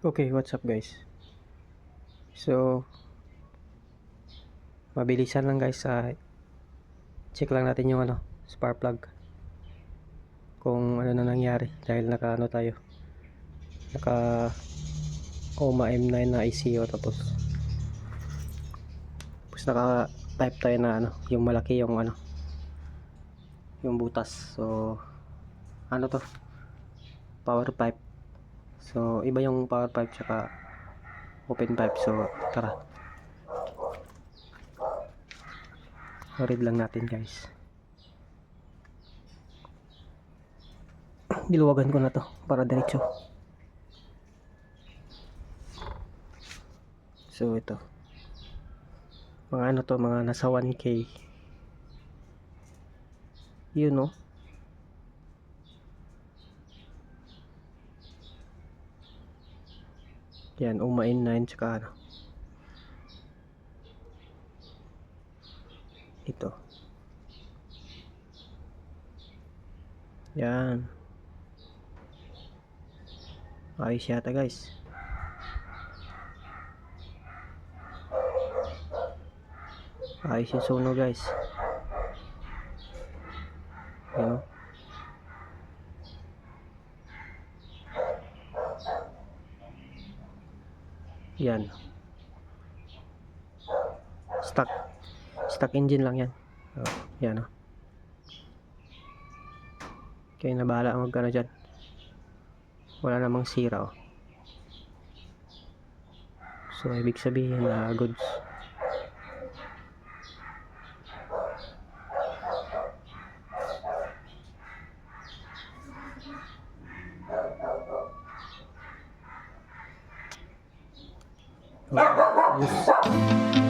Okay, what's up guys? So, mabilisan lang guys, check lang natin yung spark plug. Kung ano na nangyari dahil naka tayo. Naka OMA M9 na ICO tapos naka type tayo na yung malaki yung yung butas. So, ano to? Power pipe. So, iba yung power pipe tsaka open pipe. So, tara. Read lang natin guys. Diluwagan ko na to para diretso. So ito. Mga to, mga nasa 1K. Yun no. Yan, OMA N9 tsaka ito. Yan. Ayos yata guys. Ayos yung sunog guys. Yan o. Yan. Stock engine lang yan. Yan o. Kaya na bahala ang magkano dyan. Wala namang sira o. So ibig sabihin na goods. Yes.